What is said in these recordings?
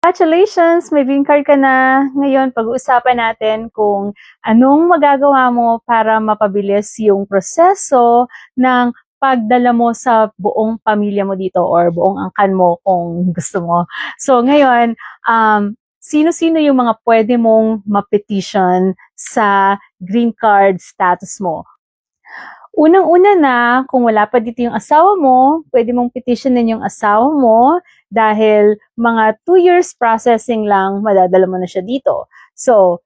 Congratulations! May green card ka na. Ngayon, pag-uusapan natin kung anong magagawa mo para mapabilis yung proseso ng pagdala mo sa buong pamilya mo dito or buong angkan mo kung gusto mo. So ngayon, sino-sino yung mga pwede mong ma-petition sa green card status mo? Unang-una na, kung wala pa dito yung asawa mo, pwede mong petitionin yung asawa mo dahil mga 2 years processing lang, madadala mo na siya dito. So,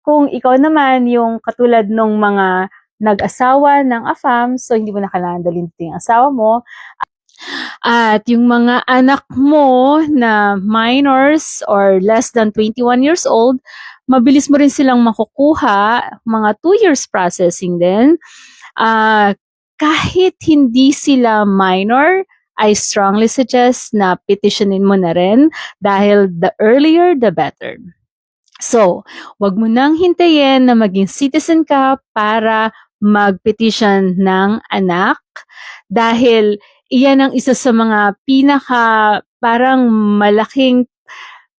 kung ikaw naman yung katulad nung mga nag-asawa ng AFAM, so hindi mo na kailangan dalhin dito yung asawa mo. At yung mga anak mo na minors or less than 21 years old, mabilis mo rin silang makukuha, mga 2 years processing din. Kahit hindi sila minor, I strongly suggest na petitionin mo na rin dahil the earlier, the better. So, wag mo nang hintayin na maging citizen ka para mag-petition ng anak dahil iyan ang isa sa mga parang malaking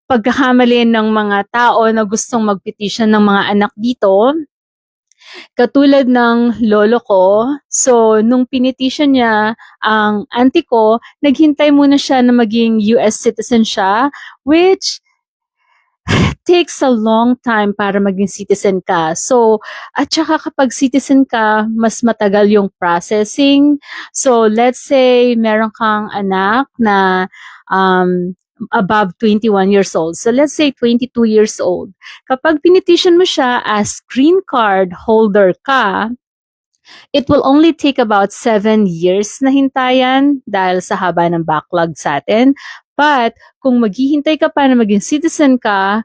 pagkakamali ng mga tao na gustong mag-petition ng mga anak dito. Katulad ng lolo ko, so nung pinetition niya ang auntie ko, naghintay muna siya na maging US citizen siya, which takes a long time para maging citizen ka. So, at saka kapag citizen ka, mas matagal yung processing. So, let's say meron kang anak na above 21 years old. So, let's say 22 years old. Kapag pinetition mo siya as green card holder ka, it will only take about 7 years na hintayan dahil sa haba ng backlog sa atin. But kung maghihintay ka pa na maging citizen ka,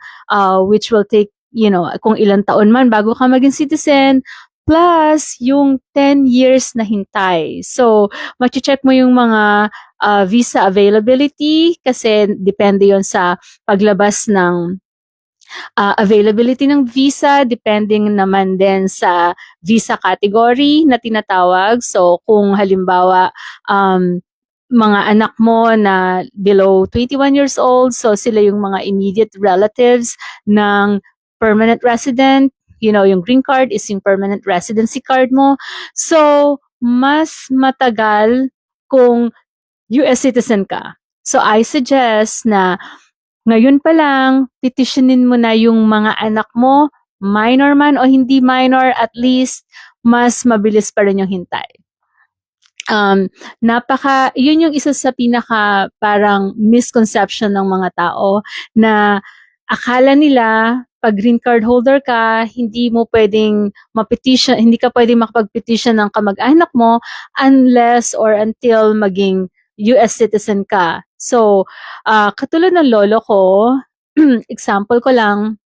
which will take, kung ilang taon man bago ka maging citizen, plus yung 10 years na hintay. So, mag-check mo yung mga visa availability kasi depende yon sa paglabas ng availability ng visa, depending naman din sa visa category na tinatawag. So, kung halimbawa, mga anak mo na below 21 years old, so sila yung mga immediate relatives ng permanent resident, yung green card is yung permanent residency card mo. So, mas matagal kung US citizen ka. So, I suggest na ngayon pa lang, petitionin mo na yung mga anak mo, minor man o hindi minor, at least mas mabilis pa rin yung hintay. Yun yung isa sa pinaka parang misconception ng mga tao na akala nila pag green card holder ka, hindi hindi ka pwedeng makapag-petition ng kamag-anak mo unless or until maging US citizen ka. So, katulad ng lolo ko, example ko lang,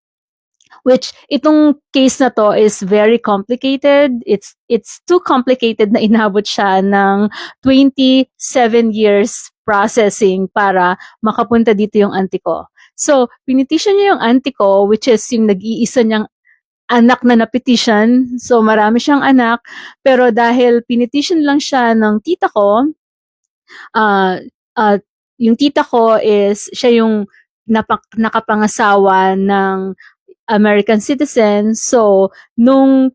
which itong case na to is very complicated. It's too complicated na inabot siya ng 27 years processing para makapunta dito yung auntie ko. So, pinetition niya yung auntie ko, which is yung nag-iisa niyang anak na na-petition. So, marami siyang anak. Pero dahil pinetition lang siya ng tita ko, yung tita ko is siya yung nakapangasawa ng American citizen. So, nung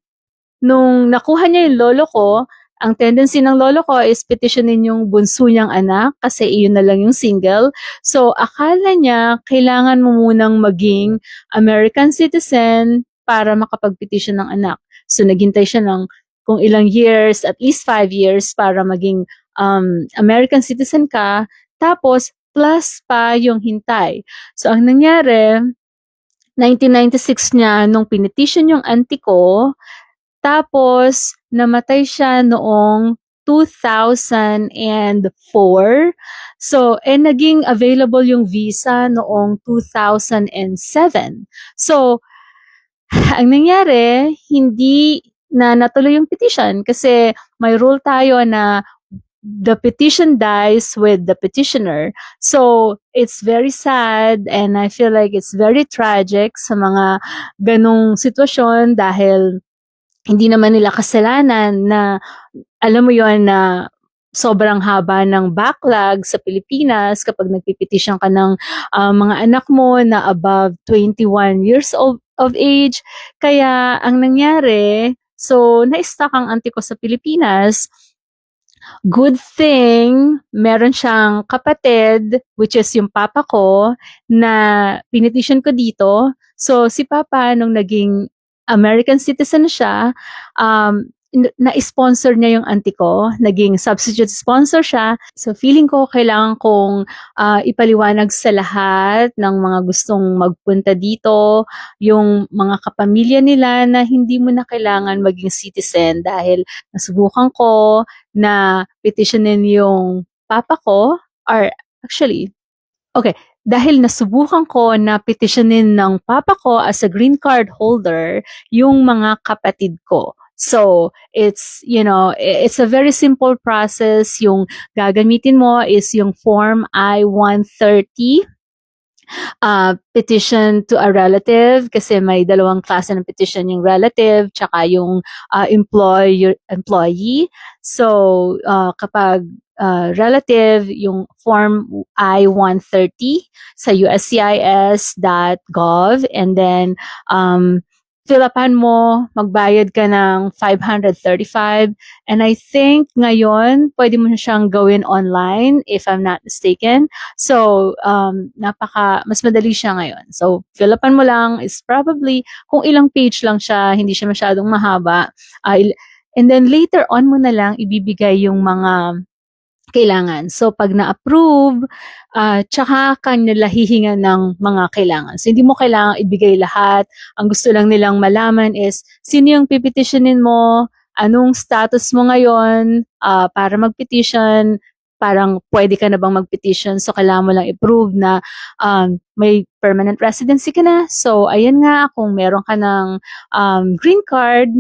nakuha niya yung lolo ko, ang tendency ng lolo ko is petitionin yung bunso niyang anak kasi iyon na lang yung single. So, akala niya kailangan mo munang maging American citizen para makapag-petition ng anak. So, naghintay siya ng kung ilang years, at least 5 years para maging American citizen ka. Tapos, plus pa yung hintay. So, ang nangyari, 1996 niya nung pinetition yung auntie ko, tapos namatay siya noong 2004. So, naging available yung visa noong 2007. So, ang nangyari, hindi na natuloy yung petition kasi may rule tayo na the petition dies with the petitioner. So, it's very sad and I feel like it's very tragic sa mga ganong sitwasyon dahil hindi naman nila kasalanan na, alam mo yon na sobrang haba ng backlog sa Pilipinas kapag nagpipetition ka ng mga anak mo na above 21 years of age. Kaya ang nangyari, so na-stuck ang auntie ko sa Pilipinas. Good thing, meron siyang kapatid, which is yung papa ko, na pinetition ko dito. So, si papa, nung naging American citizen siya, na-sponsor niya yung auntie ko, naging substitute sponsor siya. So, feeling ko kailangan kong ipaliwanag sa lahat ng mga gustong magpunta dito, yung mga kapamilya nila na hindi mo na kailangan maging citizen dahil nasubukan ko na petitionin yung papa ko, or actually, okay, dahil nasubukan ko na petitionin ng papa ko as a green card holder yung mga kapatid ko. So, it's a very simple process. Yung gagamitin mo is yung Form I-130, petition to a relative, kasi may dalawang klase ng petition, yung relative tsaka yung employee. So, kapag relative, yung Form I-130 sa uscis.gov, and then fill upan mo, magbayad ka ng 535, and I think ngayon pwede mo siyang gawin online if I'm not mistaken. So, mas madali siya ngayon. So, fill upan mo lang, is probably, kung ilang page lang siya, hindi siya masyadong mahaba. And then later on mo na lang ibibigay yung mga kailangan. So, pag na-approve, tsaka ka nila hihinga ng mga kailangan. So, hindi mo kailangang ibigay lahat. Ang gusto lang nilang malaman is, sino yung pipetitionin mo, anong status mo ngayon para mag-petition, parang pwede ka na bang mag-petition. So, kailangan mo lang i-prove na may permanent residency ka na. So, ayan nga, kung meron ka ng green card,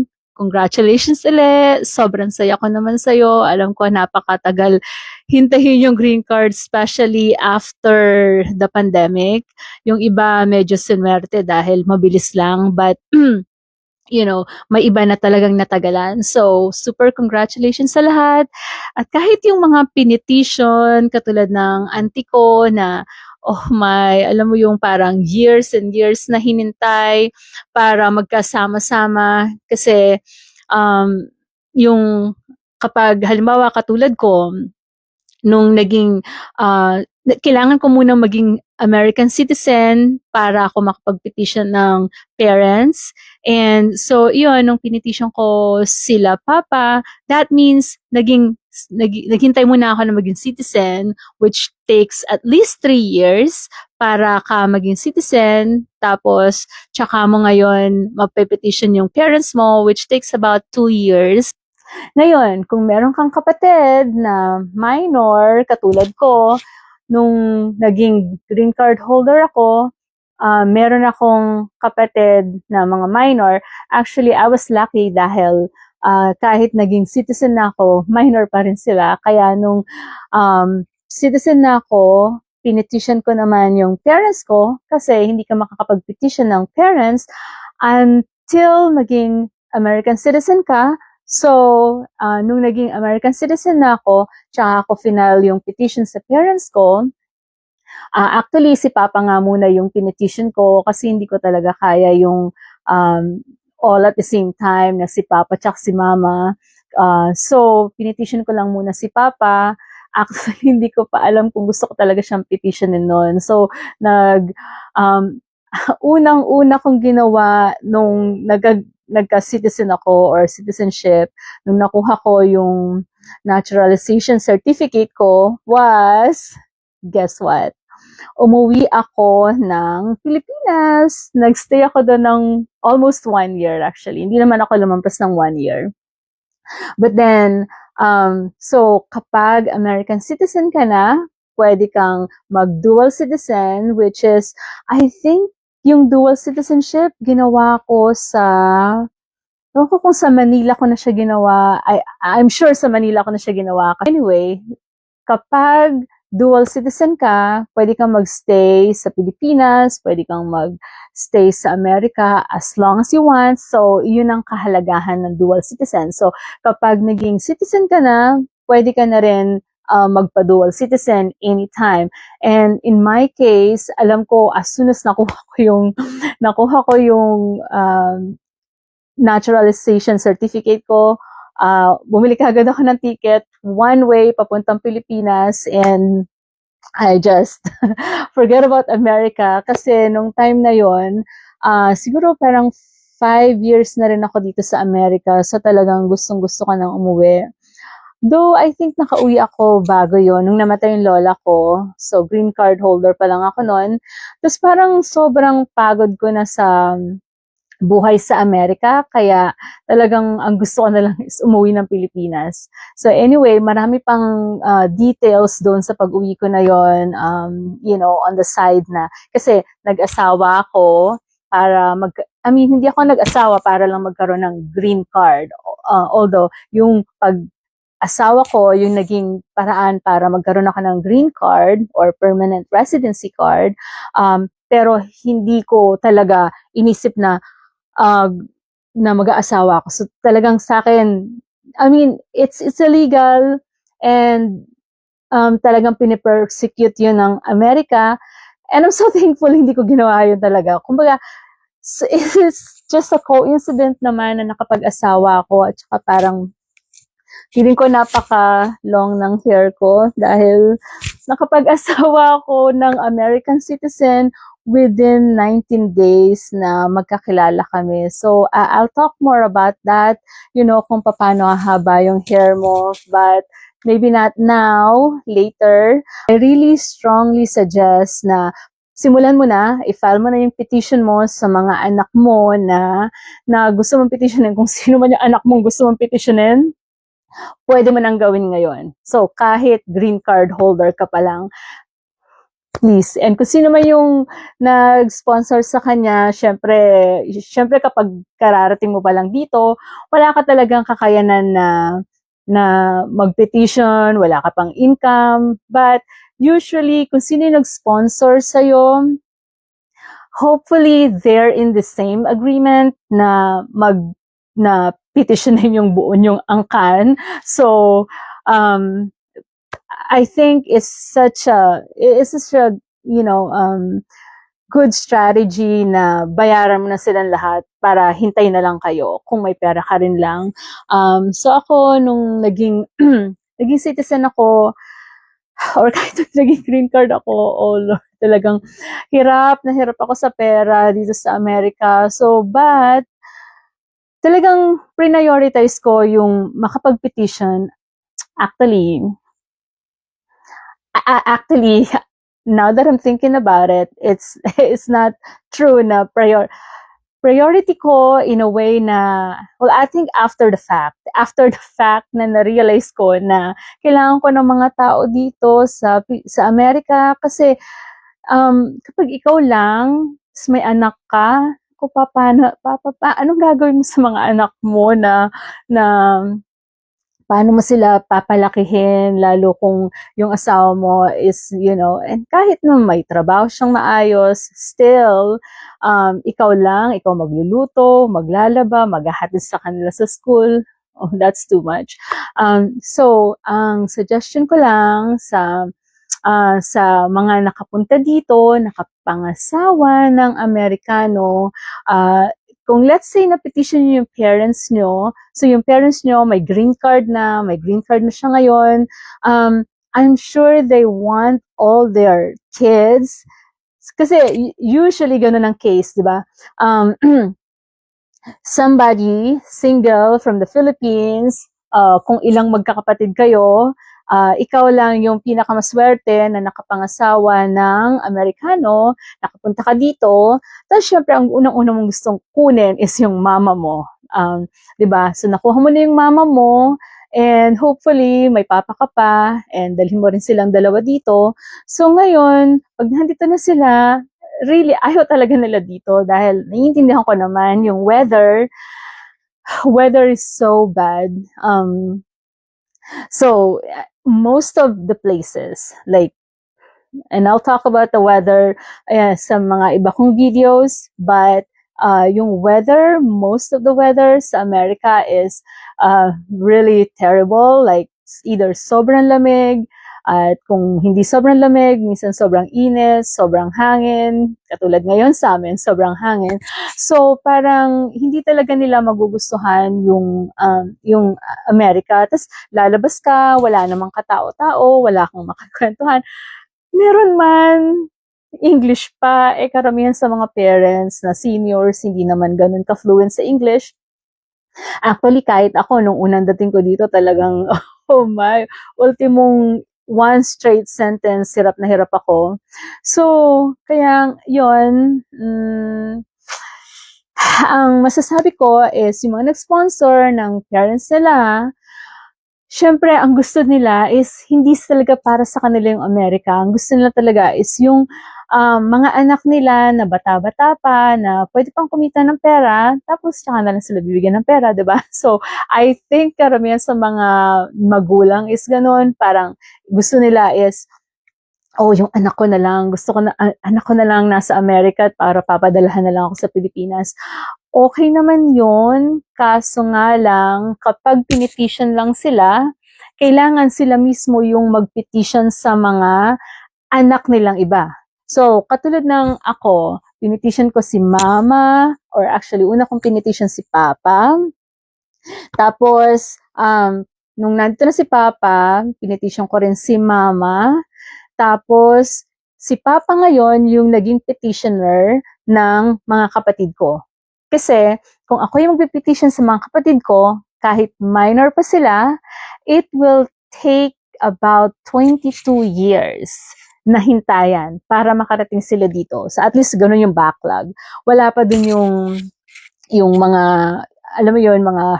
congratulations ulit. Sobrang saya ko naman sa'yo. Alam ko napakatagal hintayin yung green card, especially after the pandemic. Yung iba medyo sinwerte dahil mabilis lang. But, may iba na talagang natagalan. So, super congratulations sa lahat. At kahit yung mga pinetition, katulad ng auntie ko na, alam mo yung parang years and years na hinintay para magkasama-sama. Kasi, yung kapag halimbawa katulad ko, nung naging, kailangan ko muna maging American citizen para ako makapag-petition ng parents. And so, yun, nung pinetition ko sila papa, that means naghintay muna ako na maging citizen, which takes at least 3 years para ka maging citizen. Tapos, tsaka mo ngayon magpe-petition yung parents mo, which takes about 2 years. Ngayon, kung meron kang kapatid na minor, katulad ko, nung naging green card holder ako, meron akong kapatid na mga minor. Actually, I was lucky dahil kahit naging citizen na ako, minor pa rin sila. Kaya nung citizen na ako, pinetition ko naman yung parents ko kasi hindi ka makakapag-petition ng parents until maging American citizen ka. So, nung naging American citizen na ako, tsaka ako final yung petition sa parents ko. Actually, si Papa nga muna yung pinetition ko kasi hindi ko talaga kaya yung all at the same time na si Papa tsaka si Mama. So, pinetition ko lang muna si Papa. Actually, hindi ko pa alam kung gusto ko talaga siyang petitionin noon. So, unang-una kong ginawa nung nagka-citizen ako or citizenship, nung nakuha ko yung naturalization certificate ko was, guess what? Umuwi ako ng Pilipinas. Nagstay ako doon ng almost 1 year actually. Hindi naman ako lumampas ng 1 year. But then, so kapag American citizen ka na, pwede kang mag-dual citizen, which is, I think, yung dual citizenship, ginawa ko ewan ko kung sa Manila ko na siya ginawa. I'm sure sa Manila ko na siya ginawa. Anyway, kapag dual citizen ka, pwede kang magstay sa Pilipinas, pwede kang magstay sa Amerika as long as you want. So, yun ang kahalagahan ng dual citizen. So, kapag naging citizen ka na, pwede ka na rin magpa-dual citizen anytime. And in my case, alam ko as soon as nakuha ko yung naturalization certificate ko, bumili kagad ako ng ticket, one way papuntang Pilipinas, and I just forget about America kasi nung time na yon, siguro parang 5 years na rin ako dito sa Amerika, so talagang gustong-gusto ko nang umuwi. Though I think nakauwi ako bago yon nung namatay yung lola ko, so green card holder pa lang ako noon. Tapos parang sobrang pagod ko na sa buhay sa Amerika, kaya talagang ang gusto ko na lang is umuwi ng Pilipinas. So anyway, marami pang details doon sa pag-uwi ko na yon, on the side na, kasi nag-asawa ako para hindi ako nag-asawa para lang magkaroon ng green card. Although, yung pag-asawa ko, yung naging paraan para magkaroon ako ng green card or permanent residency card, pero hindi ko talaga inisip na mag-aasawa ako. So talagang sa akin, it's illegal, and talagang pinipersecute yun ng Amerika, and I'm so thankful hindi ko ginawa yun talaga. Kumbaga, it's just a coincidence naman na nakapag-asawa ako, at saka parang feeling ko napaka-long ng hair ko dahil nakapag-asawa ako ng American citizen within 19 days na magkakilala kami. So, I'll talk more about that, kung paano haba yung hair mo, but maybe not now, later. I really strongly suggest na simulan mo na, i-file mo na yung petition mo sa mga anak mo na gusto mong petitionin. Kung sino man yung anak mong gusto mong petitionin, pwede mo nang gawin ngayon. So, kahit green card holder ka pa lang, please. And kung sino man yung nag-sponsor sa kanya, syempre kapag kararating mo pa lang dito, wala ka talagang kakayanan na mag-petition, wala ka pang income. But usually, kung sino yung nag-sponsor sa'yo, hopefully they're in the same agreement na petitionin yung buo yung angkan. So, I think it's such a good strategy na bayaran mo na silang lahat para hintay na lang kayo kung may pera ka rin lang. So ako, nung naging citizen ako, or kahit naging green card ako, oh Lord, talagang hirap ako sa pera dito sa Amerika. So, but talagang prioritize ko yung makapag-petition. Actually, now that I'm thinking about it, it's not true na priority ko in a way na, well, I think after the fact na na-realize ko na kailangan ko ng mga tao dito sa Amerika, kasi kapag ikaw lang, may anak ka, anong gagawin mo sa mga anak mo na paano mo sila papalakihin, lalo kung yung asawa mo is, and kahit naman may trabaho siyang maayos, still, ikaw magluluto, maglalaba, maghahatid sa kanila sa school. Oh, that's too much. So, ang suggestion ko lang sa mga nakapunta dito, nakapangasawa ng Amerikano, kung let's say na-petition nyo yung parents nyo, so yung parents nyo may green card na siya ngayon, I'm sure they want all their kids, kasi usually ganun ang case, di ba? Somebody, single from the Philippines, kung ilang magkakapatid kayo, ikaw lang yung pinakamaswerte na nakapangasawa ng Amerikano, nakapunta ka dito, tapos syempre ang unang-unang mong gustong kunin is yung mama mo. Diba? So nakuha mo na yung mama mo, and hopefully may papa ka pa, and dalhin mo rin silang dalawa dito. So ngayon, pag nandito na sila, really, ayaw talaga nila dito dahil naiintindihan ko naman yung weather is so bad. So, most of the places, and I'll talk about the weather sa mga iba kong videos, but yung most of the weather sa America is really terrible, like either sobrang lamig, at kung hindi sobrang lamig, minsan sobrang init, sobrang hangin, katulad ngayon sa amin, sobrang hangin. So, parang hindi talaga nila magugustuhan yung Amerika. Tapos, lalabas ka, wala namang katao-tao, wala kang makakwentuhan. Meron man, English pa, karamihan sa mga parents na seniors, hindi naman ganun ka-fluent sa English. Actually, kahit ako, nung unang dating ko dito, talagang, oh my, ultimong one straight sentence, hirap na hirap ako. So, kaya, yon ang masasabi ko is, yung mga nag-sponsor ng parents nila, syempre, ang gusto nila is hindi talaga para sa kanila yung Amerika. Ang gusto nila talaga is yung mga anak nila na bata-bata pa, na pwede pang kumita ng pera, tapos tsaka na lang sila bibigyan ng pera, diba? So, I think karamihan sa mga magulang is ganun. Parang gusto nila is, oh, yung anak ko na lang, anak ko na lang nasa Amerika para papadalahan na lang ako sa Pilipinas. Okay naman yun, kaso nga lang, kapag pinetition lang sila, kailangan sila mismo yung magpetition sa mga anak nilang iba. So, katulad ng ako, pinetition ko si mama, or actually, una kong pinetition si papa. Tapos, nung nandito na si papa, pinetition ko rin si mama. Tapos, si papa ngayon yung naging petitioner ng mga kapatid ko. Kasi, kung ako yung magpipetition sa mga kapatid ko, kahit minor pa sila, it will take about 22 years na hintayan para makarating sila dito. So, at least ganun yung backlog. Wala pa dun yung mga, alam mo yun, mga,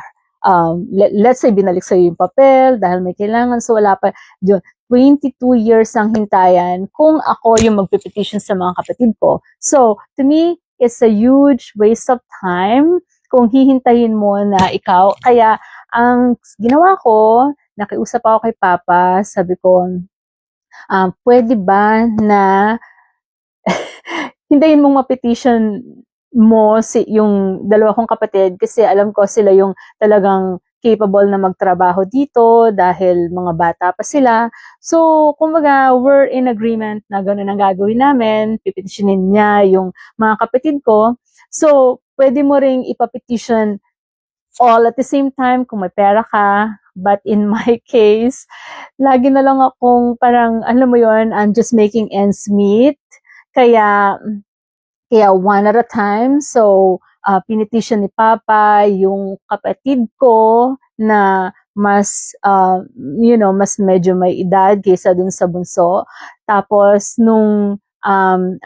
let's say, binalik sa'yo yung papel dahil may kailangan. So, wala pa yun. 22 years ang hintayan kung ako yung magpipetition sa mga kapatid ko. So, to me, it's a huge waste of time kung hihintayin mo na ikaw. Kaya, ang ginawa ko, nakiusap ako kay Papa, sabi ko, pwede ba na hintayin mong ma-petition mo yung dalawa kong kapatid kasi alam ko sila yung talagang capable na magtrabaho dito dahil mga bata pa sila. So, kumbaga, we're in agreement na gano'n ang gagawin namin. Pipetitionin niya yung mga kapatid ko. So, pwede mo ring ipapetition all at the same time kung may pera ka. But in my case, lagi na lang akong parang, alam mo yon, I'm just making ends meet. Kaya one at a time. So, pinetition ni Papa yung kapatid ko na mas, mas medyo may edad kaysa dun sa bunso. Tapos, nung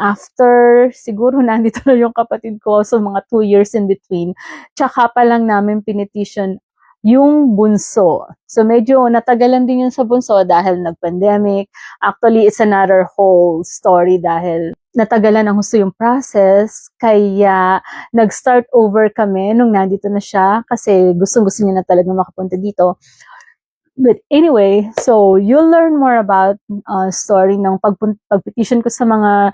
after, siguro nandito na yung kapatid ko, so mga 2 years in between, tsaka pa lang namin pinetition yung bunso. So, medyo natagalan din yun sa bunso dahil nag-pandemic. Actually, it's another whole story dahil natagalan ng gusto yung process. Kaya, nag-start over kami nung nandito na siya kasi gustong-gusto niya na talaga makapunta dito. But anyway, so you'll learn more about story ng pagpetition ko sa mga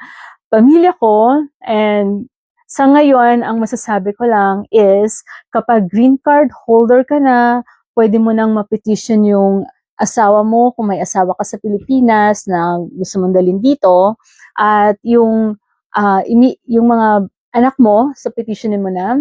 pamilya ko. And sa ngayon, ang masasabi ko lang is kapag green card holder ka na, pwede mo nang mapetition yung asawa mo kung may asawa ka sa Pilipinas na gusto mong dalhin dito. At yung mga anak mo, so petitionin mo na.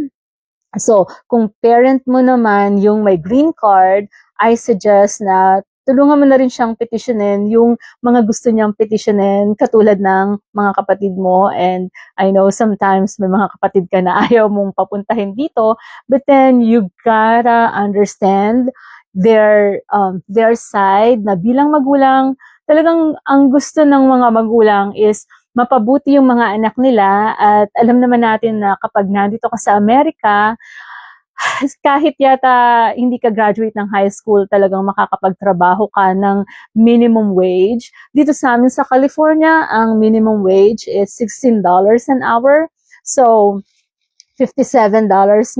So, kung parent mo naman yung may green card, I suggest na tulungan mo na rin siyang petitionin yung mga gusto niyang petitionin katulad ng mga kapatid mo. And I know sometimes may mga kapatid ka na ayaw mong papuntahin dito, but then you gotta understand their side na bilang magulang, talagang ang gusto ng mga magulang is mapabuti yung mga anak nila. At alam naman natin na kapag nandito ka sa Amerika, kahit yata hindi ka graduate ng high school, talagang makakapagtrabaho ka ng minimum wage. Dito sa amin sa California, ang minimum wage is $16 an hour. So, $57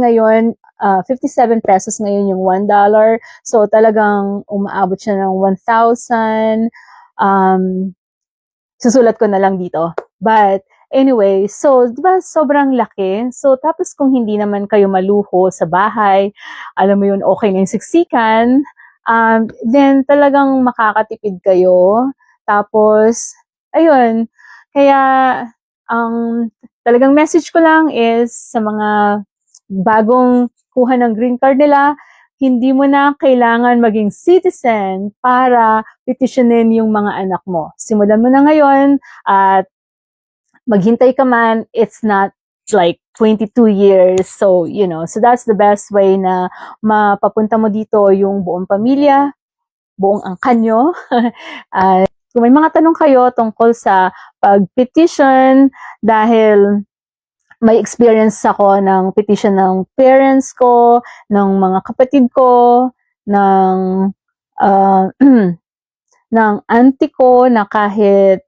ngayon, 57 pesos ngayon yung $1. So, talagang umaabot siya ng 1,000. Susulat ko na lang dito. But, anyway, so, diba, sobrang laki. So, tapos kung hindi naman kayo maluho sa bahay, alam mo yun, okay na yung siksikan, then talagang makakatipid kayo. Tapos, ayun, kaya ang talagang message ko lang is sa mga bagong kuha ng green card nila, hindi mo na kailangan maging citizen para petitionin yung mga anak mo. Simulan mo na ngayon at maghintay ka man, it's not like 22 years. So, so that's the best way na mapapunta mo dito yung buong pamilya, buong angkan nyo. Kung may mga tanong kayo tungkol sa pag-petition, dahil may experience ako ng petition ng parents ko, ng mga kapatid ko, ng ng auntie ko na kahit,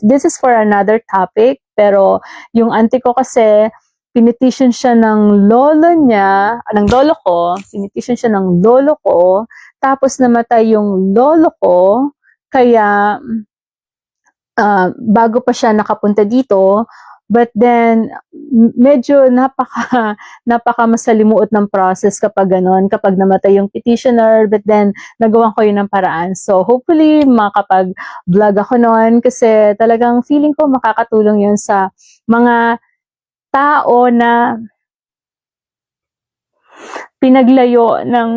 this is for another topic, pero yung auntie ko kasi, pinetition siya ng lolo niya, ng lolo ko, pinetition siya ng lolo ko, tapos namatay yung lolo ko, kaya bago pa siya nakapunta dito, but then medyo napaka masalimuot ng process kapag ganon, kapag namatay yung petitioner, but then nagawan ko yun ng paraan. So hopefully makapag-vlog ako noon kasi talagang feeling ko makakatulong yun sa mga tao na pinaglayo ng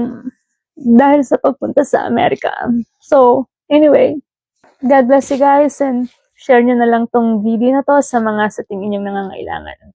dahil sa pagpunta sa Amerika. So anyway, God bless you guys and share nyo na lang tong video na to sa mga sa tingin yung nangangailangan.